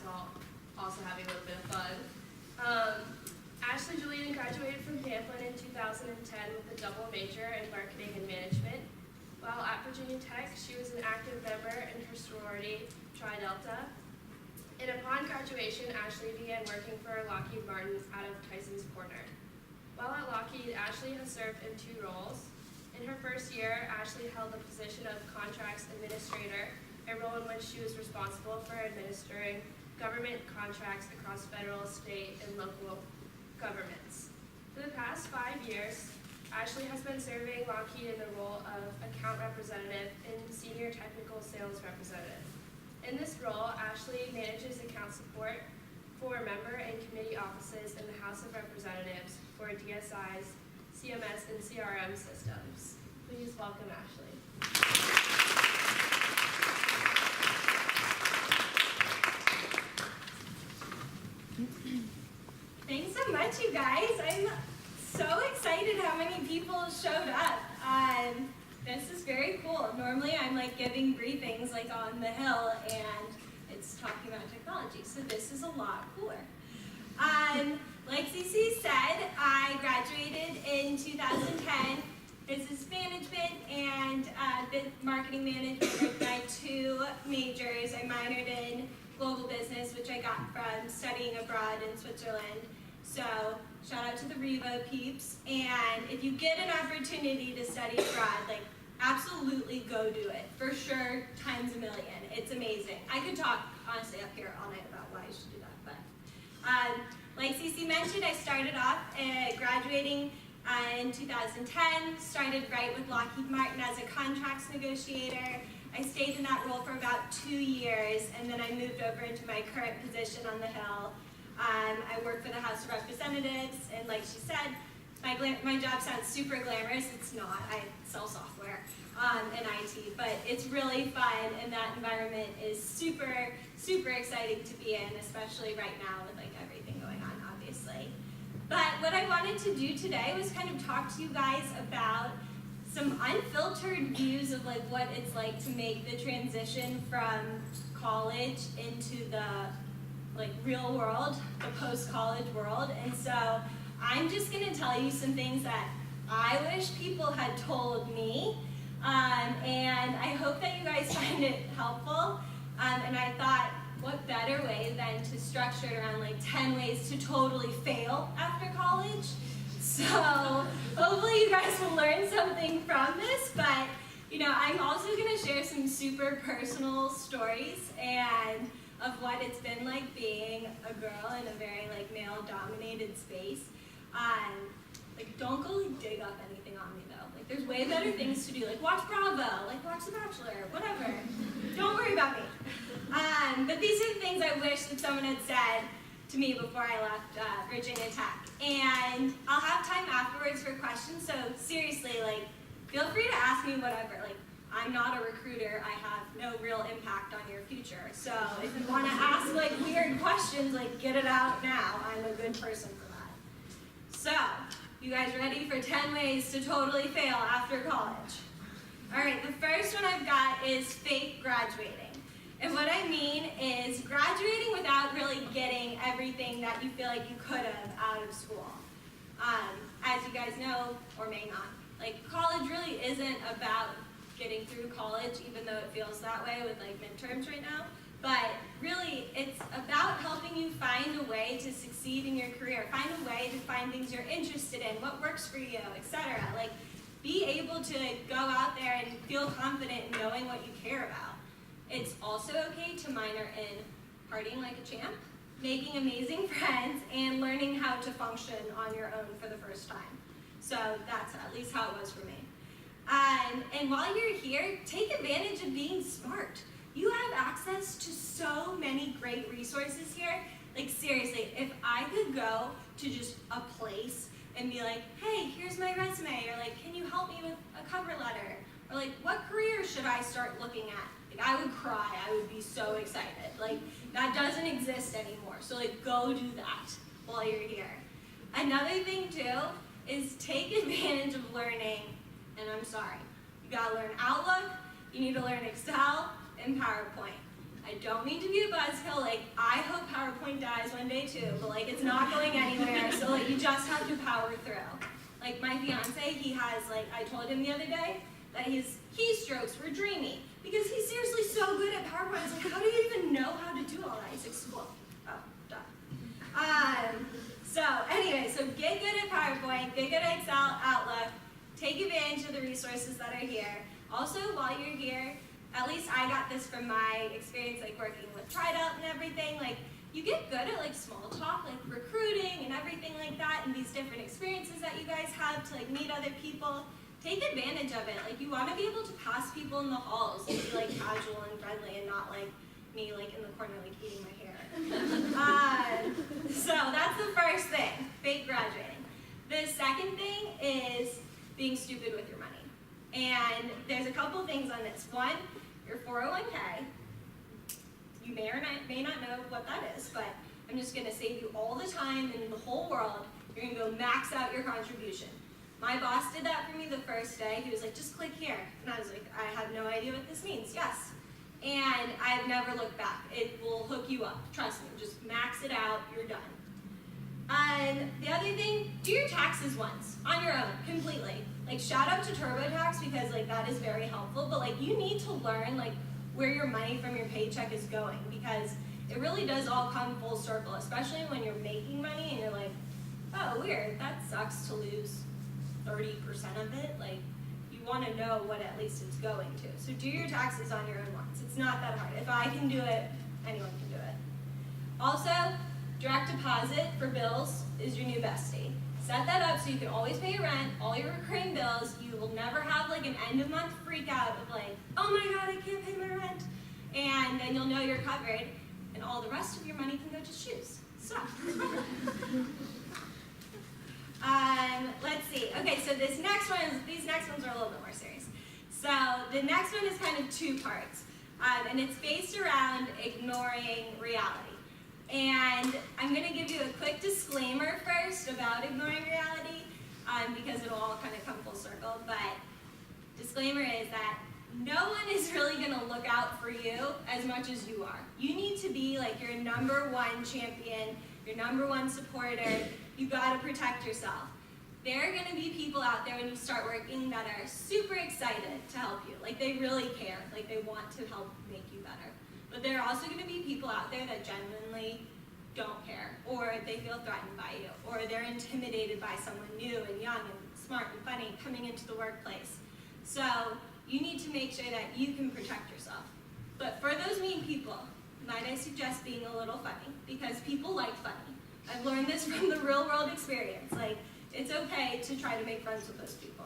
while also having a little bit of fun. Ashley Julian graduated from Pamplin in 2010 with a double major in marketing and management. While at Virginia Tech, she was an active member in her sorority, Tri Delta. And upon graduation, Ashley began working for Lockheed Martin out of Tyson's Corner. While at Lockheed, Ashley has served in 2 roles. In her first year, Ashley held the position of Contracts Administrator, a role in which she was responsible for administering government contracts across federal, state, and local governments. For the past 5 years, Ashley has been serving Lockheed in the role of Account Representative and Senior Technical Sales Representative. In this role, Ashley manages account support for member and committee offices in the House of Representatives for DSI's CMS and CRM systems. Please welcome Ashley. Thanks so much, you guys. I'm so excited how many people showed up. This is very cool. Normally I'm like giving briefings like on the Hill and it's talking about technology, so this is a lot cooler. Like CC said, I graduated in 2010, business management and marketing management were my 2 majors. I minored in global business, which I got from studying abroad in Switzerland. So shout out to the Revo peeps. And if you get an opportunity to study abroad, like absolutely go do it. For sure, times a million. It's amazing. I could talk honestly up here all night about why you should do that. But like CC mentioned, I started off graduating in 2010, started right with Lockheed Martin as a contracts negotiator. I stayed in that role for about 2 years, and then I moved over into my current position on the Hill. I work for the House of Representatives, and like she said, my job sounds super glamorous. It's not. I sell software and IT, but it's really fun, and that environment is super, super exciting to be in, especially right now with like everything going on, obviously. But what I wanted to do today was kind of talk to you guys about some unfiltered views of like what it's like to make the transition from college into the like real world, the post-college world. And so I'm just gonna tell you some things that I wish people had told me, and I hope that you guys find it helpful. And I thought, what better way than to structure it around like 10 ways to totally fail after college. So hopefully you guys will learn something from this, but you know, I'm also gonna share some super personal stories and of what it's been like being a girl in a very like male-dominated space. Like don't go like, dig up anything on me though. Like there's way better things to do, like watch Bravo, like watch The Bachelor, whatever. Don't worry about me. But these are the things I wish that someone had said to me before I left Virginia Tech. And I'll have time afterwards for questions, so seriously, like, feel free to ask me whatever. Like, I'm not a recruiter, I have no real impact on your future. So if you want to ask like weird questions, like get it out now. I'm a good person for that. So, you guys ready for 10 ways to totally fail after college? All right, the first one I've got is fake graduating. And what I mean is graduating without really getting everything that you feel like you could have out of school. As you guys know, or may not, like college really isn't about getting through college, even though it feels that way with like midterms right now. But really, it's about helping you find a way to succeed in your career, find a way to find things you're interested in, what works for you, etc. Like, be able to go out there and feel confident in knowing what you care about. It's also okay to minor in partying like a champ, making amazing friends, and learning how to function on your own for the first time. So that's at least how it was for me. And while you're here, take advantage of being smart. You have access to so many great resources here. Like seriously, if I could go to just a place and be like, hey, here's my resume, or like, can you help me with a cover letter? Or like, what career should I start looking at? Like, I would cry, I would be so excited. Like, that doesn't exist anymore. So like, go do that while you're here. Another thing too, is take advantage of learning, and I'm sorry, you gotta learn Outlook, you need to learn Excel, and PowerPoint. I don't mean to be a buzzkill, like, I hope PowerPoint dies one day too, but like, it's not going anywhere, so like, you just have to power through. Like, my fiance, he has, like, I told him the other day that his keystrokes were dreamy, because he's seriously so good at PowerPoint. I was like, how do you even know how to do all that? He's like, school. Oh, duh. So anyway, so get good at PowerPoint, get good at Excel, Outlook, take advantage of the resources that are here. Also, while you're here, at least I got this from my experience, like working with Pride Out and everything, like you get good at like small talk, like recruiting and everything like that, and these different experiences that you guys have to like meet other people. Take advantage of it. Like you want to be able to pass people in the halls and be like casual and friendly and not like me like in the corner like eating my hair. So that's the first thing, fake graduating. The second thing is being stupid with your money. And there's a couple things on this. One, your 401k. You may or may not know what that is, but I'm just going to save you all the time in the whole world. You're going to go max out your contribution. My boss did that for me the first day. He was like, just click here. And I was like, I have no idea what this means. Yes. And I've never looked back. It will hook you up. Trust me. Just max it out. You're done. The other thing, do your taxes once on your own, completely. Like shout out to TurboTax because like that is very helpful. But like you need to learn like where your money from your paycheck is going because it really does all come full circle, especially when you're making money and you're like, oh weird, that sucks to lose 30% of it. Like you want to know what at least it's going to. So do your taxes on your own once. It's not that hard. If I can do it, anyone can do it. Also, direct deposit for bills is your new bestie. Set that up so you can always pay your rent, all your recurring bills. You will never have like an end of month freak out of like, oh my god, I can't pay my rent. And then you'll know you're covered and all the rest of your money can go to shoes. So, let's see. Okay, so these next ones are a little bit more serious. So the next one is kind of two parts. And it's based around ignoring reality. And I'm going to give you a quick disclaimer first about ignoring reality, because it'll all kind of come full circle. But disclaimer is that no one is really going to look out for you as much as you are. You need to be like your #1 champion, your #1 supporter. You got to protect yourself. There are going to be people out there when you start working that are super excited to help you. Like they really care. Like they want to help make you better. But there are also going to be people out there that genuinely don't care, or they feel threatened by you, or they're intimidated by someone new and young and smart and funny coming into the workplace. So you need to make sure that you can protect yourself. But for those mean people, might I suggest being a little funny, because people like funny. I've learned this from the real world experience. Like, it's okay to try to make friends with those people.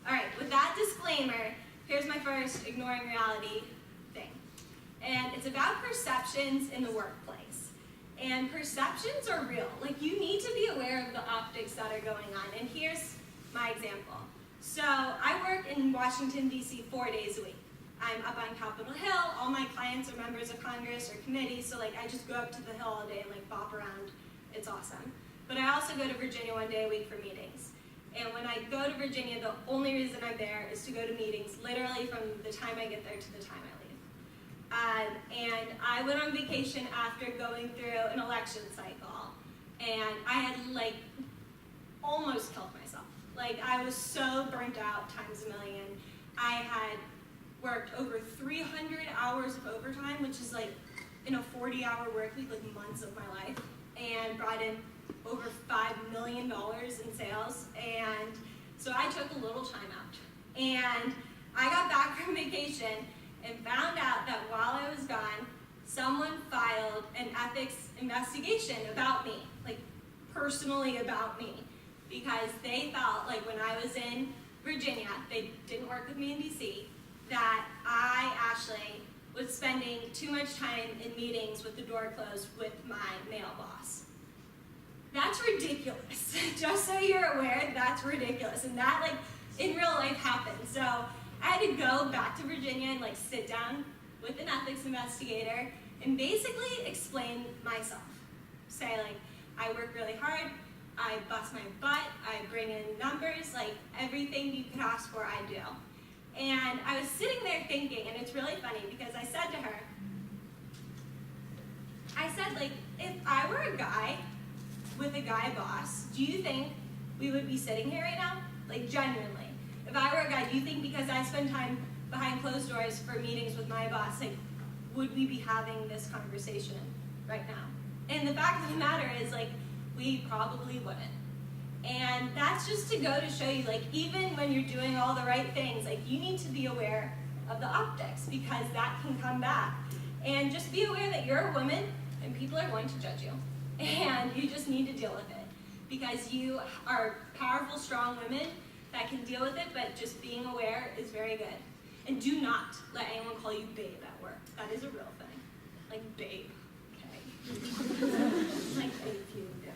All right, with that disclaimer, here's my first ignoring reality thing. And it's about perceptions in the workplace. And perceptions are real. Like you need to be aware of the optics that are going on. And here's my example. So I work in Washington, D.C. 4 days a week. I'm up on Capitol Hill. All my clients are members of Congress or committees. So like I just go up to the Hill all day and like bop around. It's awesome. But I also go to Virginia 1 day a week for meetings. And when I go to Virginia, the only reason I'm there is to go to meetings literally from the time I get there to the time I leave. And I went on vacation after going through an election cycle, and I had like almost killed myself. Like I was so burnt out times a million. I had worked over 300 hours of overtime, which is like in a 40-hour work week, like months of my life, and brought in over $5 million in sales. And so I took a little time out, and I got back from vacation and found out that while I was gone, someone filed an ethics investigation about me, like personally about me, because they felt like when I was in Virginia, they didn't work with me in DC, that I, Ashley, was spending too much time in meetings with the door closed with my male boss. That's ridiculous. Just so you're aware, that's ridiculous. And that, like, in real life happened. So I had to go back to Virginia and like sit down with an ethics investigator and basically explain myself. Say like, I work really hard, I bust my butt, I bring in numbers, like everything you could ask for, I do. And I was sitting there thinking, and it's really funny because I said to her, I said, like, if I were a guy with a guy boss, do you think we would be sitting here right now? Like, genuinely. If I were a guy, do you think because I spend time behind closed doors for meetings with my boss, like, would we be having this conversation right now? And the fact of the matter is, like, we probably wouldn't. And that's just to go to show you, like, even when you're doing all the right things, like, you need to be aware of the optics because that can come back. And just be aware that you're a woman and people are going to judge you. And you just need to deal with it because you are powerful, strong women that can deal with it, but just being aware is very good. And do not let anyone call you babe at work. That is a real thing. Like, babe. Okay. Like, babe, you do.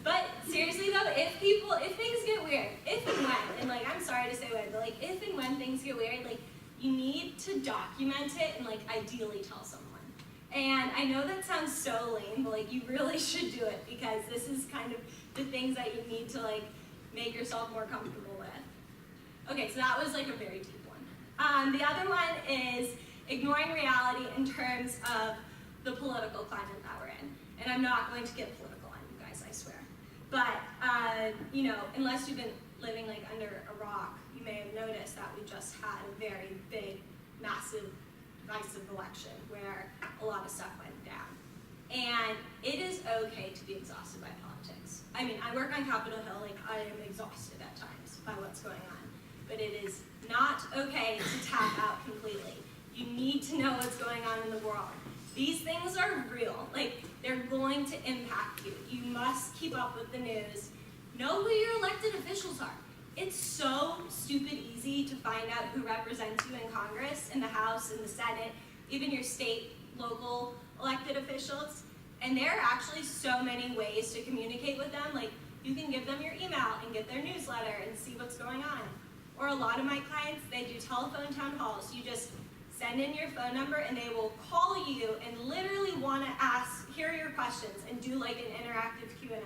But seriously though, if things get weird, if and when, and like, I'm sorry to say when, but like, if and when things get weird, like, you need to document it and like, ideally tell someone. And I know that sounds so lame, but like, you really should do it because this is kind of the things that you need to like, make yourself more comfortable with. Okay, so that was like a very deep one. The other one is ignoring reality in terms of the political climate that we're in. And I'm not going to get political on you guys, I swear. But, you know, unless you've been living like under a rock, you may have noticed that we just had a very big, massive, divisive election where a lot of stuff went down. And it is okay to be exhausted by politics. I mean, I work on Capitol Hill, like I am exhausted at times by what's going on. But it is not okay to tap out completely. You need to know what's going on in the world. These things are real, like they're going to impact you. You must keep up with the news. Know who your elected officials are. It's so stupid easy to find out who represents you in Congress, in the House, in the Senate, even your state, local elected officials. And there are actually so many ways to communicate with them. Like you can give them your email and get their newsletter and see what's going on. Or a lot of my clients, they do telephone town halls. You just send in your phone number and they will call you and literally want to hear your questions and do like an interactive Q&A.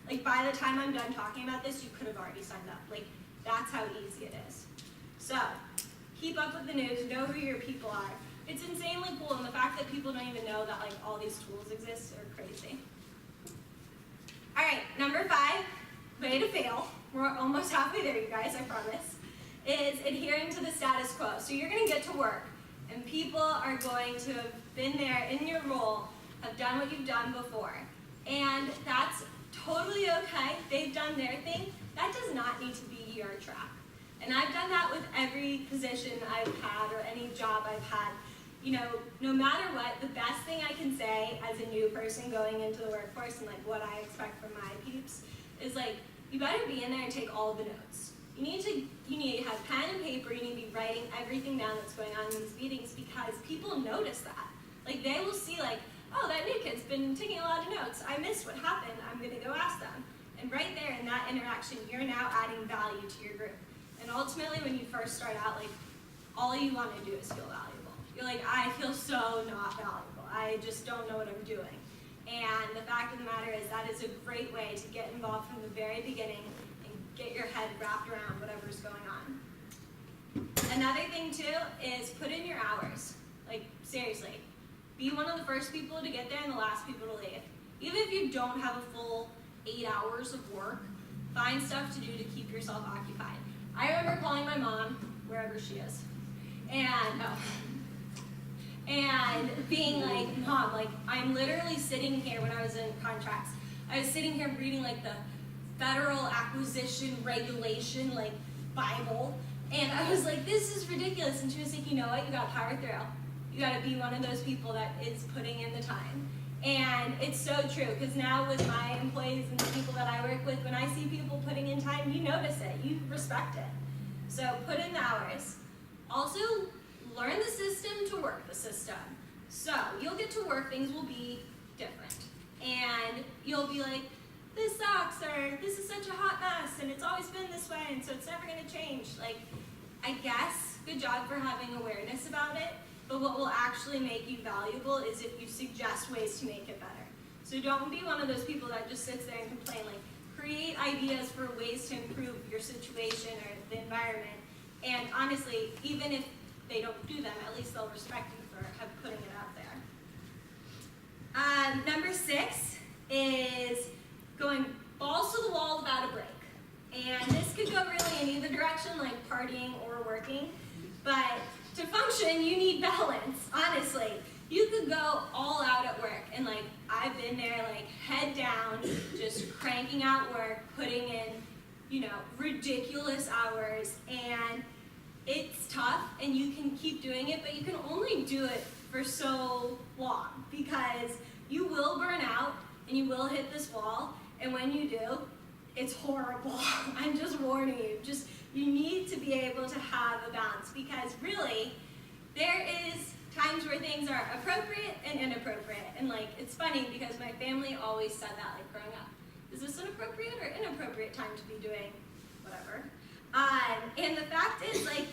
Like by the time I'm done talking about this, you could have already signed up. Like that's how easy it is. So keep up with the news, know who your people are. It's insanely cool, and the fact that people don't even know that like all these tools exist are crazy. All right, number 5, way to fail. We're almost halfway there, you guys, I promise. Is adhering to the status quo. So you're gonna get to work, and people are going to have been there in your role, have done what you've done before. And that's totally okay. They've done their thing. That does not need to be your track. And I've done that with every position I've had or any job I've had. You know, no matter what, the best thing I can say as a new person going into the workforce and like what I expect from my peeps is like, you better be in there and take all the notes. You need to have pen and paper, you need to be writing everything down that's going on in these meetings because people notice that. Like they will see like, oh, that new kid's been taking a lot of notes. I missed what happened, I'm gonna go ask them. And right there in that interaction, you're now adding value to your group. And ultimately when you first start out, like all you wanna do is feel valuable. You're like, I feel so not valuable. I just don't know what I'm doing. And the fact of the matter is that is a great way to get involved from the very beginning and get your head wrapped around whatever's going on. Another thing too is put in your hours. Like seriously, be one of the first people to get there and the last people to leave. Even if you don't have a full 8 hours of work, find stuff to do to keep yourself occupied. I remember calling my mom, wherever she is, and being like, Mom, like I'm literally sitting here when I was in contracts. I was sitting here reading like the Federal Acquisition Regulation, like Bible, and I was like, this is ridiculous. And she was like, you know what, you gotta power through. You gotta be one of those people that is putting in the time. And it's so true, because now with my employees and the people that I work with, when I see people putting in time, you notice it, you respect it. So put in the hours. Also, learn the system to work the system. So you'll get to work, things will be different. And you'll be like, this sucks, or this is such a hot mess, and it's always been this way, and so it's never gonna change. Like, I guess, good job for having awareness about it, but what will actually make you valuable is if you suggest ways to make it better. So don't be one of those people that just sits there and complain. Like, create ideas for ways to improve your situation or the environment. And honestly, even if they don't do them, at least they'll respect you for putting it out there. Number 6 is going balls to the wall without a break. And this could go really in either direction, like partying or working. But to function, you need balance, honestly. You could go all out at work, and like I've been there, like head down, just cranking out work, putting in, ridiculous hours, and it's tough, and you can keep doing it, but you can only do it for so long because you will burn out and you will hit this wall, and when you do, it's horrible. I'm just warning you. You need to be able to have a balance because really, there is times where things are appropriate and inappropriate. And like, it's funny because my family always said that, like growing up. Is this an appropriate or inappropriate time to be doing whatever? And the fact is, like,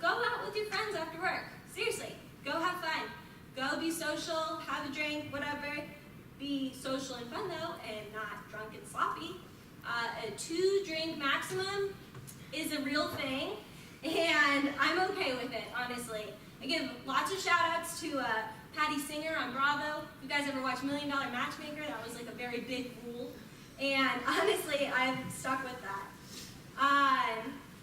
go out with your friends after work. Seriously, go have fun. Go be social, have a drink, whatever. Be social and fun though, and not drunk and sloppy. A 2-drink maximum is a real thing, and I'm okay with it, honestly. I give lots of shout outs to Patty Singer on Bravo. If you guys ever watch $1 Million Matchmaker, that was like a very big rule. And honestly, I've stuck with that.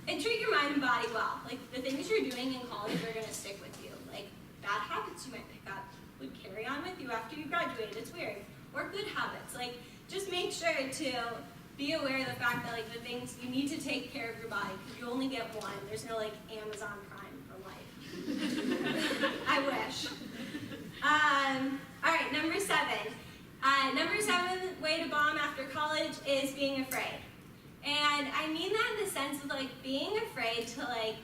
And treat your mind and body well. Like the things you're doing in college are gonna stick with you. Like bad habits you might pick up would carry on with you after you graduate. It's weird. Or good habits. Like just make sure to be aware of the fact that like the things you need to take care of your body because you only get one. There's no like Amazon Prime for life. I wish. All right, number 7. Number 7 way to bomb after college is being afraid. And I mean that in the sense of like being afraid to like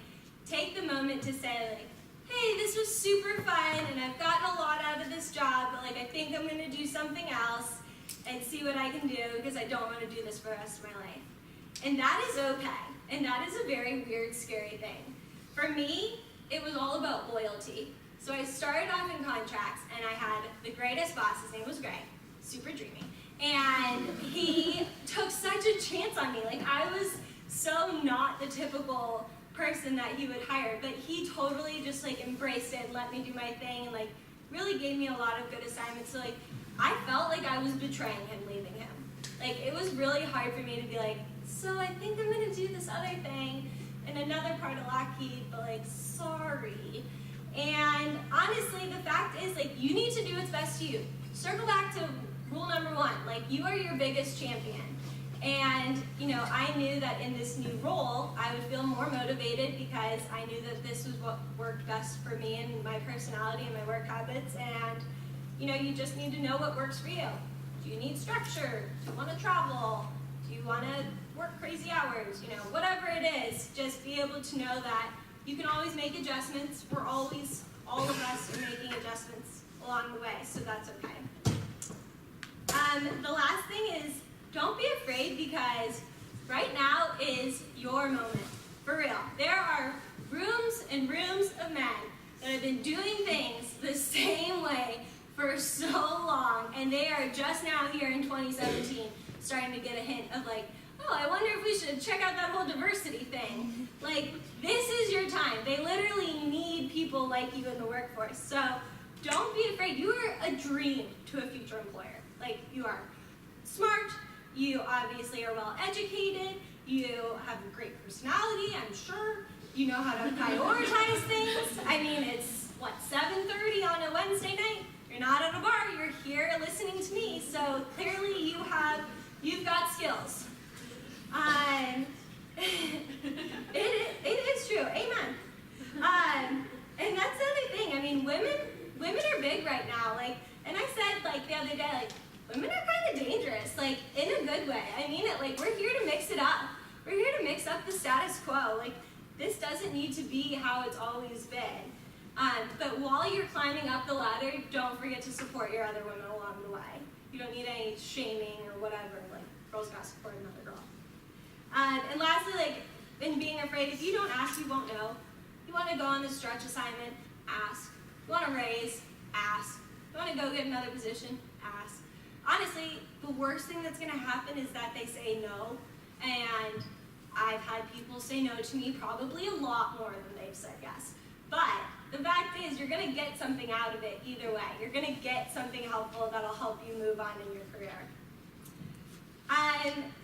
take the moment to say like, hey, this was super fun and I've gotten a lot out of this job, but like I think I'm gonna do something else and see what I can do because I don't want to do this for the rest of my life. And that is okay. And that is a very weird, scary thing. For me, it was all about loyalty. So I started off in contracts and I had the greatest boss. His name was Greg, super dreamy. And he took such a chance on me. Like I was so not the typical person that he would hire, but he totally just like embraced it and let me do my thing and like really gave me a lot of good assignments. So like I felt like I was betraying him leaving him. Like it was really hard for me to be like, so I think I'm gonna do this other thing in another part of Lockheed, but like sorry. And honestly, the fact is like you need to do what's best to you. Circle back to rule number 1, like you are your biggest champion. And I knew that in this new role, I would feel more motivated because I knew that this was what worked best for me and my personality and my work habits. And you just need to know what works for you. Do you need structure? Do you want to travel? Do you want to work crazy hours? Whatever it is, just be able to know that you can always make adjustments. All of us are making adjustments along the way, so that's okay. The last thing is, don't be afraid because right now is your moment. For real. There are rooms and rooms of men that have been doing things the same way for so long, and they are just now here in 2017 starting to get a hint of like, oh, I wonder if we should check out that whole diversity thing. Like, this is your time. They literally need people like you in the workforce. So don't be afraid. You are a dream to a future employer. Like, you are smart. You obviously are well educated. You have a great personality, I'm sure. You know how to prioritize things. I mean, it's, 7:30 on a Wednesday night? You're not at a bar, you're here listening to me. So clearly you've got skills. It is true, amen. And that's the other thing. I mean, women are big right now. Like, and I said like the other day, like, women are kind of dangerous, like in a good way. I mean it. Like, we're here to mix it up. We're here to mix up the status quo. Like, this doesn't need to be how it's always been. But while you're climbing up the ladder, don't forget to support your other women along the way. You don't need any shaming or whatever. Like, girls gotta support another girl. And lastly, like, in being afraid, if you don't ask, you won't know. You want to go on the stretch assignment? Ask. You want to raise? Ask. You want to go get another position? Ask. Honestly, the worst thing that's going to happen is that they say no. And I've had people say no to me probably a lot more than they've said yes. But the fact is, is you're gonna get something out of it either way. You're gonna get something helpful that'll help you move on in your career.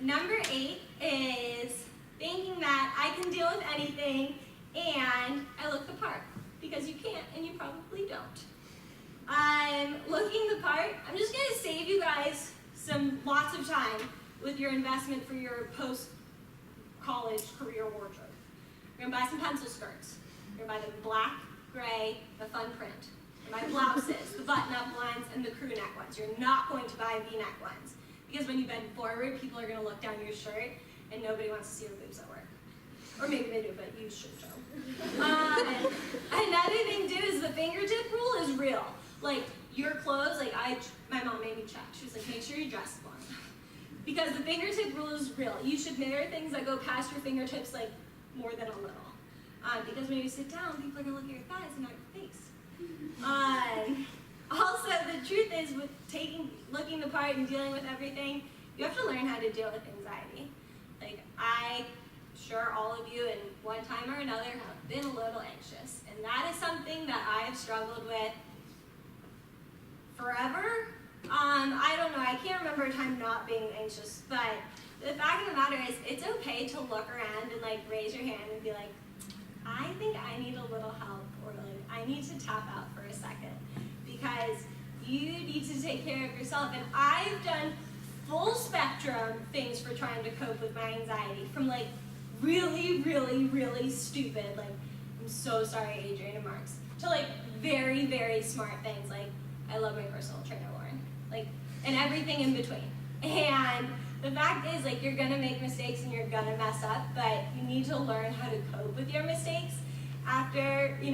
Number 8 is thinking that I can deal with anything and I look the part, because you can't and you probably don't. Looking the part, I'm just gonna save you guys lots of time with your investment for your post-college career wardrobe. You're gonna buy some pencil skirts. You're gonna buy the black, gray, the fun print. You're gonna buy blouses, the button-up ones, and the crew neck ones. You're not going to buy V-neck ones, because when you bend forward, people are gonna look down your shirt, and nobody wants to see your boobs at work. Or maybe they do, but you should show. Another thing too is the fingertip rule is real. Like your clothes, like my mom made me check. She was like, make sure you dress long. Because the fingertip rule is real. You should wear things that go past your fingertips like more than a little. Because when you sit down, people are gonna look at your thighs and not your face. Also, the truth is with looking the part and dealing with everything, you have to learn how to deal with anxiety. Like sure all of you in one time or another have been a little anxious. And that is something that I've struggled with forever. I don't know, I can't remember a time not being anxious, but the fact of the matter is it's okay to look around and like raise your hand and be like, I think I need a little help, or like I need to tap out for a second, because you need to take care of yourself. And I've done full spectrum things for trying to cope with my anxiety, from like really, really, really stupid, like I'm so sorry Adrian and Marks, to like very, very smart things like I love my personal trainer Lauren, like, and everything in between. And the fact is, like, you're gonna make mistakes and you're gonna mess up, but you need to learn how to cope with your mistakes after, when